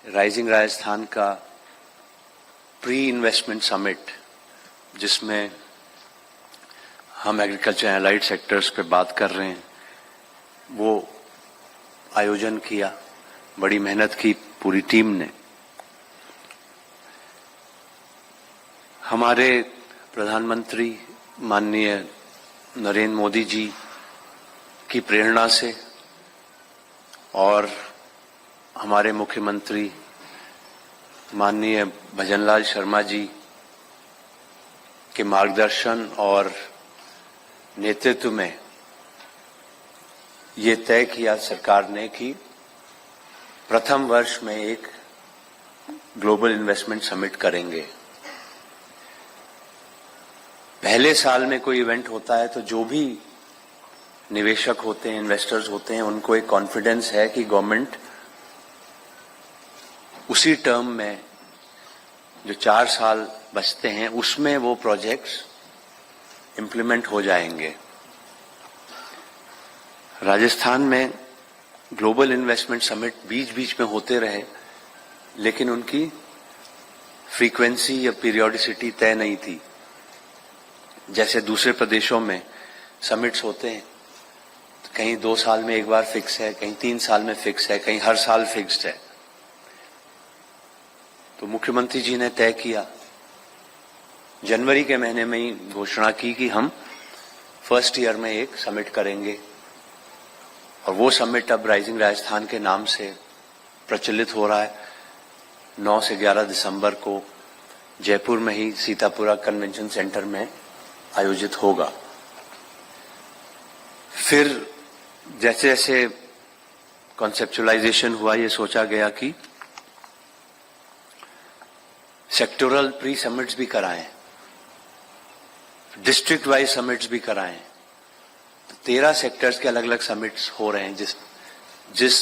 Rising Rajasthan का pre investment summit, जिसमें हम एग्रीकल्चर एलाइड सेक्टर्स पे बात कर रहे हैं, वो आयोजन किया। बड़ी मेहनत की पूरी टीम ने। हमारे प्रधानमंत्री माननीय नरेंद्र मोदी जी की प्रेरणा से और हमारे मुख्यमंत्री माननीय भजनलाल शर्मा जी के मार्गदर्शन और नेतृत्व में ये तय किया सरकार ने कि प्रथम वर्ष में एक ग्लोबल इन्वेस्टमेंट समिट करेंगे। पहले साल में कोई इवेंट होता है तो जो भी निवेशक होते हैं, इन्वेस्टर्स होते हैं, उनको एक कॉन्फिडेंस है कि गवर्नमेंट उसी टर्म में जो 4 साल बचते हैं उसमें वो प्रोजेक्ट्स इंप्लीमेंट हो जाएंगे। राजस्थान में ग्लोबल इन्वेस्टमेंट समिट बीच बीच में होते रहे, लेकिन उनकी फ्रीक्वेंसी या पीरियोडिसिटी तय नहीं थी। जैसे दूसरे प्रदेशों में समिट्स होते हैं, तो कहीं 2 साल में एक बार फिक्स है, कहीं 3 साल में फिक्स है, कहीं हर साल फिक्स्ड है। तो मुख्यमंत्री जी ने तय किया, जनवरी के महीने में ही घोषणा की कि हम फर्स्ट ईयर में एक समिट करेंगे। और वो समिट अब राइजिंग राजस्थान के नाम से प्रचलित हो रहा है। 9 से 11 दिसंबर को जयपुर में ही सीतापुरा कन्वेंशन सेंटर में आयोजित होगा। फिर जैसे जैसे कॉन्सेप्चुअलाइजेशन हुआ, ये सोचा गया कि सेक्टोरल प्री समिट्स भी कराएं, डिस्ट्रिक्ट वाइज समिट्स भी कराएं। तो 13 सेक्टर्स के अलग अलग समिट्स हो रहे हैं। जिस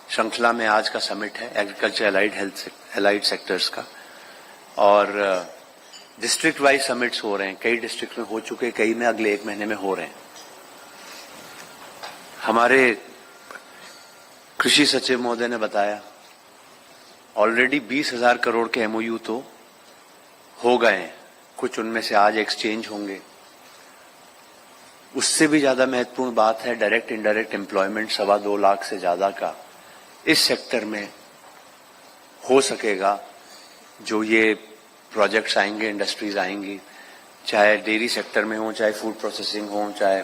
श्रृंखला में आज का समिट है एग्रीकल्चर एलाइड सेक्टर्स का, और डिस्ट्रिक्ट वाइज समिट्स हो रहे हैं। कई डिस्ट्रिक्ट में हो चुके, कई में अगले 1 महीने में हो रहे हैं। हमारे कृषि सचिव महोदय ने बताया ऑलरेडी 20,000 करोड़ के एमओयू तो हो गए हैं, कुछ उनमें से आज एक्सचेंज होंगे। उससे भी ज्यादा महत्वपूर्ण बात है डायरेक्ट इनडायरेक्ट एम्प्लॉयमेंट 2.25 लाख से ज्यादा का इस सेक्टर में हो सकेगा। जो ये प्रोजेक्ट्स आएंगे, इंडस्ट्रीज आएंगी, चाहे डेयरी सेक्टर में हो, चाहे फूड प्रोसेसिंग हो, चाहे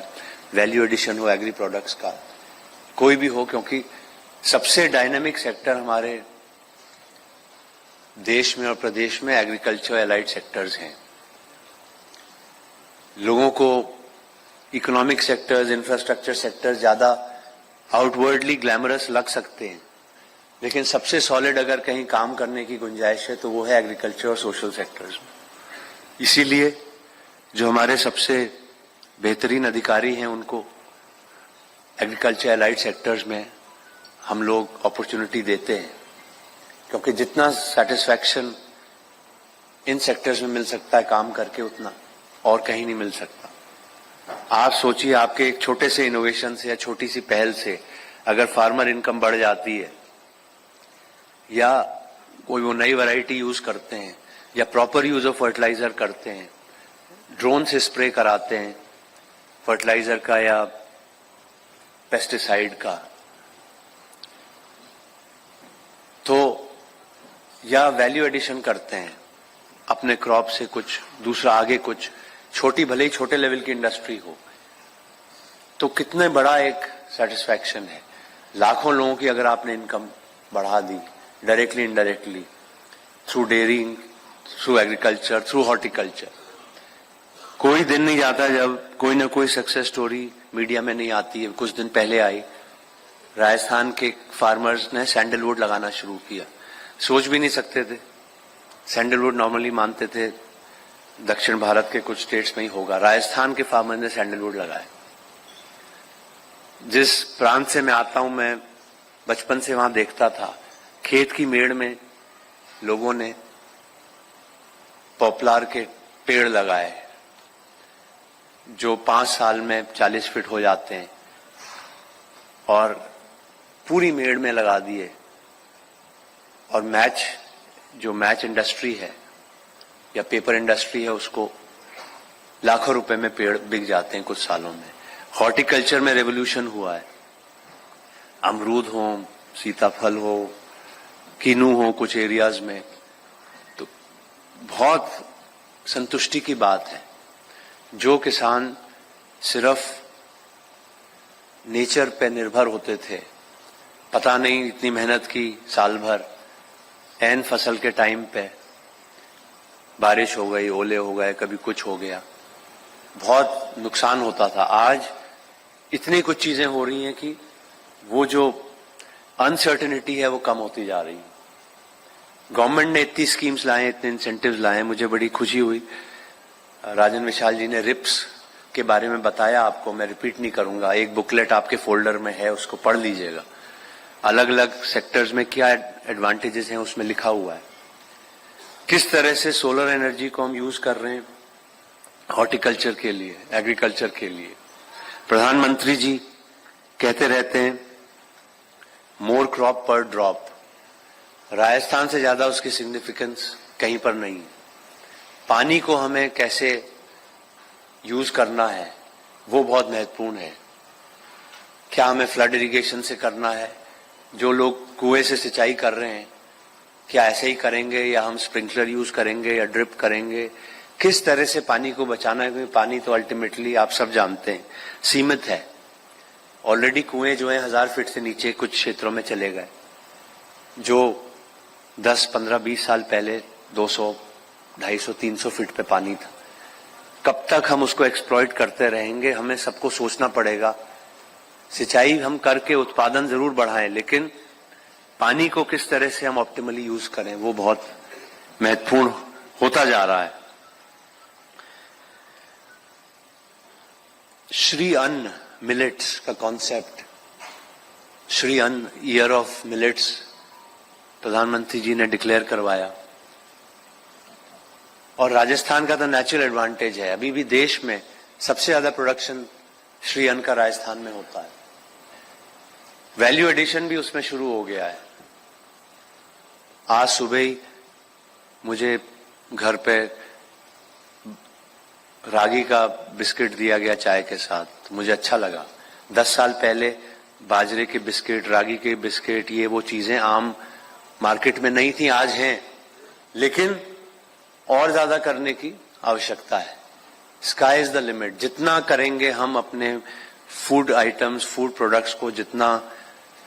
वैल्यू एडिशन हो एग्री प्रोडक्ट्स का, कोई भी हो, क्योंकि सबसे डायनामिक सेक्टर हमारे देश में और प्रदेश में एग्रीकल्चर एलाइड सेक्टर्स हैं। लोगों को इकोनॉमिक सेक्टर्स, इंफ्रास्ट्रक्चर सेक्टर्स ज्यादा आउटवर्डली ग्लैमरस लग सकते हैं, लेकिन सबसे सॉलिड अगर कहीं काम करने की गुंजाइश है तो वो है एग्रीकल्चर और सोशल सेक्टर्स में। इसीलिए जो हमारे सबसे बेहतरीन अधिकारी हैं उनको एग्रीकल्चर एलाइड सेक्टर्स में हम लोग अपॉर्चुनिटी देते हैं, क्योंकि जितना सेटिस्फैक्शन इन सेक्टर्स में मिल सकता है काम करके, उतना और कहीं नहीं मिल सकता। आप सोचिए, आपके एक छोटे से इनोवेशन से या छोटी सी पहल से अगर फार्मर इनकम बढ़ जाती है, या कोई वो नई वैरायटी यूज करते हैं, या प्रॉपर यूज ऑफ फर्टिलाइजर करते हैं, ड्रोन से स्प्रे कराते हैं फर्टिलाइजर का या पेस्टिसाइड का, तो या वैल्यू एडिशन करते हैं अपने क्रॉप से कुछ दूसरा आगे, कुछ छोटी, भले ही छोटे लेवल की इंडस्ट्री हो, तो कितने बड़ा एक सेटिस्फैक्शन है। लाखों लोगों की अगर आपने इनकम बढ़ा दी directly indirectly, through dairying, through agriculture, through horticulture. कोई दिन नहीं जाता जब कोई ना कोई सक्सेस स्टोरी मीडिया में नहीं आती है। कुछ दिन पहले आई, राजस्थान के फार्मर्स ने सैंडलवुड लगाना शुरू किया। सोच भी नहीं सकते थे, सैंडलवुड नॉर्मली मानते थे दक्षिण भारत के कुछ स्टेट्स में ही होगा, राजस्थान के फार्मर ने सैंडलवुड लगाया। जिस प्रांत से मैं आता हूं, मैं बचपन से वहां देखता था, खेत की मेड़ में लोगों ने पॉपुलर के पेड़ लगाए जो 5 साल में 40 फीट हो जाते हैं, और पूरी मेड़ में लगा दिए और जो मैच इंडस्ट्री है या पेपर इंडस्ट्री है, उसको लाखों रुपए में पेड़ बिक जाते हैं कुछ सालों में। हॉर्टिकल्चर में रेवोल्यूशन हुआ है, अमरूद हो, सीताफल हो, कीनू हो कुछ एरियाज में, तो बहुत संतुष्टि की बात है। जो किसान सिर्फ नेचर पे निर्भर होते थे, पता नहीं इतनी मेहनत की साल भर, ऐन फसल के टाइम पे बारिश हो गई, ओले हो गए, कभी कुछ हो गया, बहुत नुकसान होता था। आज इतनी कुछ चीजें हो रही हैं कि वो जो अनसर्टेनिटी है वो कम होती जा रही है। गवर्नमेंट ने इतनी स्कीम्स लाए, इतने इंसेंटिव्स लाए, मुझे बड़ी खुशी हुई। राजन विशाल जी ने रिप्स के बारे में बताया आपको, मैं रिपीट नहीं करूंगा। एक बुकलेट आपके फोल्डर में है, उसको पढ़ लीजिएगा। अलग अलग सेक्टर्स में क्या एडवांटेजेस हैं उसमें लिखा हुआ है। किस तरह से सोलर एनर्जी को हम यूज कर रहे हैं हॉर्टिकल्चर के लिए, एग्रीकल्चर के लिए। प्रधानमंत्री जी कहते रहते हैं मोर क्रॉप पर ड्रॉप। राजस्थान से ज्यादा उसकी सिग्निफिकेंस कहीं पर नहीं है। पानी को हमें कैसे यूज करना है वो बहुत महत्वपूर्ण है। क्या हमें फ्लड इरिगेशन से करना है? जो लोग कुएं से सिंचाई कर रहे हैं, क्या ऐसे ही करेंगे या हम स्प्रिंकलर यूज करेंगे या ड्रिप करेंगे? किस तरह से पानी को बचाना है, क्योंकि पानी तो अल्टीमेटली आप सब जानते हैं सीमित है। ऑलरेडी कुएं जो है 1000 फीट से नीचे कुछ क्षेत्रों में चले गए, जो 10, 15, 20 साल पहले 200, 250, 300 फीट पे पानी था। कब तक हम उसको एक्सप्लॉइट करते रहेंगे? हमें सबको सोचना पड़ेगा। सिंचाई हम करके उत्पादन जरूर बढ़ाएं, लेकिन पानी को किस तरह से हम ऑप्टिमली यूज करें वो बहुत महत्वपूर्ण होता जा रहा है। श्री अन्न मिलेट्स का कॉन्सेप्ट, श्री अन्न ईयर ऑफ मिलेट्स प्रधानमंत्री जी ने डिक्लेयर करवाया। और राजस्थान का तो नेचुरल एडवांटेज है, अभी भी देश में सबसे ज्यादा प्रोडक्शन श्री अन्न का राजस्थान में होता है। वैल्यू एडिशन भी उसमें शुरू हो गया है। आज सुबह ही मुझे घर पे रागी का बिस्किट दिया गया चाय के साथ, तो मुझे अच्छा लगा। 10 साल पहले बाजरे के बिस्किट, रागी के बिस्किट, ये वो चीजें आम मार्केट में नहीं थी, आज हैं, लेकिन और ज्यादा करने की आवश्यकता है। Sky is the limit. जितना करेंगे हम अपने फूड आइटम्स, फूड प्रोडक्ट्स को जितना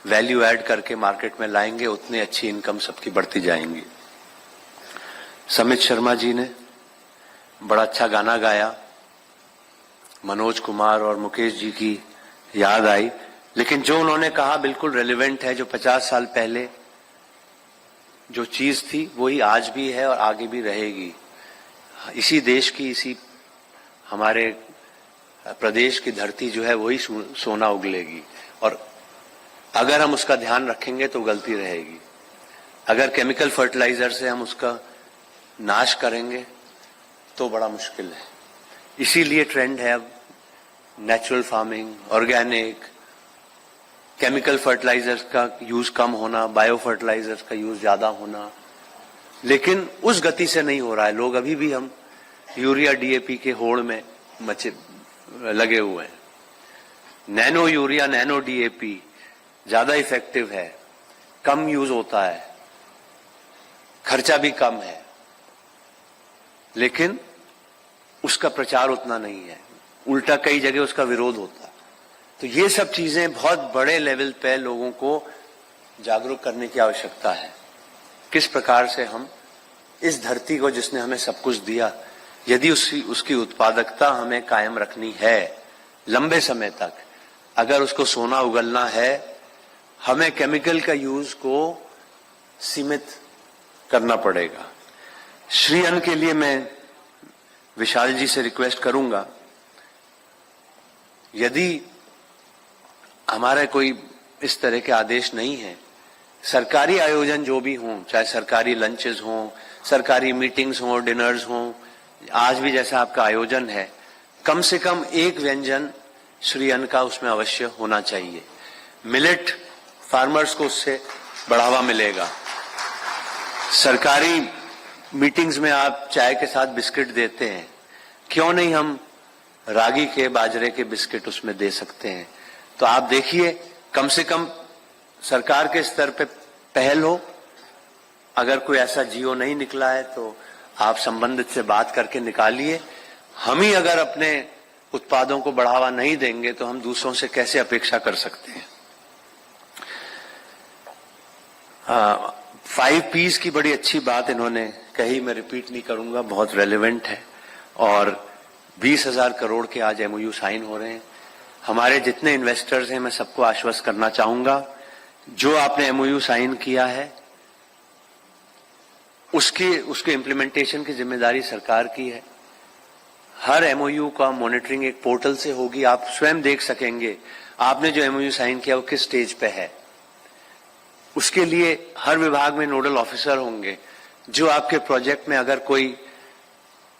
वैल्यू ऐड करके मार्केट में लाएंगे, उतनी अच्छी इनकम सबकी बढ़ती जाएंगी। समित शर्मा जी ने बड़ा अच्छा गाना गाया, मनोज कुमार और मुकेश जी की याद आई, लेकिन जो उन्होंने कहा बिल्कुल रेलेवेंट है। जो 50 साल पहले जो चीज थी वही आज भी है और आगे भी रहेगी। इसी देश की, इसी हमारे प्रदेश की धरती जो है वही सोना उगलेगी, और अगर हम उसका ध्यान रखेंगे तो गलती रहेगी। अगर केमिकल फर्टिलाइजर से हम उसका नाश करेंगे तो बड़ा मुश्किल है। इसीलिए ट्रेंड है अब natural farming, organic, chemical fertilisers का यूज कम होना, बायो फर्टिलाइजर्स का यूज ज्यादा होना, लेकिन उस गति से नहीं हो रहा है। लोग अभी भी हम यूरिया डीएपी के होड़ में लगे हुए हैं। नैनो यूरिया, नैनो डीएपी ज्यादा इफेक्टिव है, कम यूज होता है, खर्चा भी कम है, लेकिन उसका प्रचार उतना नहीं है। उल्टा कई जगह उसका विरोध होता है। तो ये सब चीजें बहुत बड़े लेवल पे लोगों को जागरूक करने की आवश्यकता है। किस प्रकार से हम इस धरती को, जिसने हमें सब कुछ दिया, यदि उसकी उत्पादकता हमें कायम रखनी है लंबे समय तक, अगर उसको सोना उगलना है, हमें केमिकल का यूज को सीमित करना पड़ेगा। श्री अन्न के लिए मैं विशाल जी से रिक्वेस्ट करूंगा, यदि हमारे कोई इस तरह के आदेश नहीं है, सरकारी आयोजन जो भी हों, चाहे सरकारी लंचेस हों, सरकारी मीटिंग्स हों, डिनर्स हों, आज भी जैसा आपका आयोजन है, कम से कम एक व्यंजन श्री अन्न का उसमें अवश्य होना चाहिए। मिलेट फार्मर्स को उससे बढ़ावा मिलेगा। सरकारी मीटिंग्स में आप चाय के साथ बिस्किट देते हैं, क्यों नहीं हम रागी के बाजरे के बिस्किट उसमें दे सकते हैं। तो आप देखिए, कम से कम सरकार के स्तर पे पहल हो। अगर कोई ऐसा जियो नहीं निकला है तो आप संबंधित से बात करके निकालिए। हम ही अगर अपने उत्पादों को बढ़ावा नहीं देंगे तो हम दूसरों से कैसे अपेक्षा कर सकते हैं। 5 P's की बड़ी अच्छी बात इन्होंने कही, मैं रिपीट नहीं करूंगा, बहुत रेलेवेंट है। और 20,000 करोड़ के आज MOU साइन हो रहे हैं। हमारे जितने इन्वेस्टर्स हैं, मैं सबको आश्वस्त करना चाहूंगा, जो आपने MOU साइन किया है उसके इम्प्लीमेंटेशन की जिम्मेदारी सरकार की है। हर MOU का मॉनिटरिंग एक पोर्टल से होगी, आप स्वयं देख सकेंगे आपने जो MOU साइन किया वो किस स्टेज पे है। उसके लिए हर विभाग में नोडल ऑफिसर होंगे, जो आपके प्रोजेक्ट में अगर कोई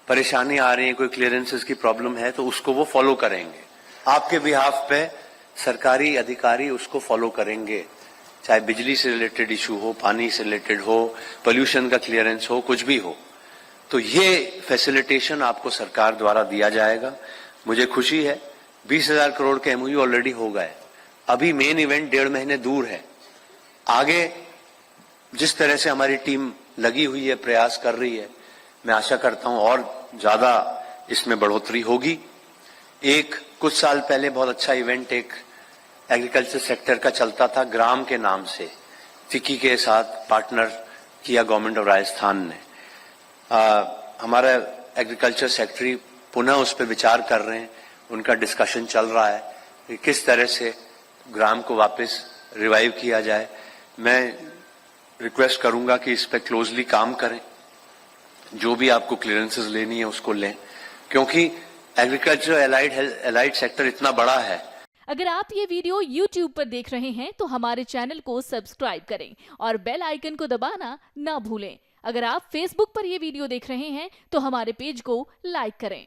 परेशानी आ रही है, कोई क्लियरेंसेस की प्रॉब्लम है, तो उसको वो फॉलो करेंगे। आपके बिहाफ पे सरकारी अधिकारी उसको फॉलो करेंगे, चाहे बिजली से रिलेटेड इशू हो, पानी से रिलेटेड हो, पोल्यूशन का क्लियरेंस हो, कुछ भी हो। तो ये फैसिलिटेशन आपको सरकार द्वारा दिया जाएगा। मुझे खुशी है 20,000 करोड़ के MOU ऑलरेडी हो गए। अभी मेन इवेंट 1.5 महीने दूर है। आगे जिस तरह से हमारी टीम लगी हुई है, प्रयास कर रही है, मैं आशा करता हूं और ज्यादा इसमें बढ़ोतरी होगी। कुछ साल पहले बहुत अच्छा इवेंट एक एग्रीकल्चर सेक्टर का चलता था, ग्राम के नाम से फिक्की के साथ पार्टनर किया गवर्नमेंट ऑफ राजस्थान ने। हमारा एग्रीकल्चर सेक्रेटरी पुनः उस पर विचार कर रहे हैं, उनका डिस्कशन चल रहा है कि किस तरह से ग्राम को वापस रिवाइव किया जाए। मैं रिक्वेस्ट करूंगा कि इस पर क्लोजली काम करें, जो भी आपको क्लियरेंसेस लेनी है उसको लें, क्योंकि एग्रीकल्चर एलाइड सेक्टर इतना बड़ा है। अगर आप ये वीडियो YouTube पर देख रहे हैं तो हमारे चैनल को सब्सक्राइब करें और बेल आइकन को दबाना ना भूलें। अगर आप Facebook पर ये वीडियो देख रहे हैं तो हमारे पेज को लाइक करें।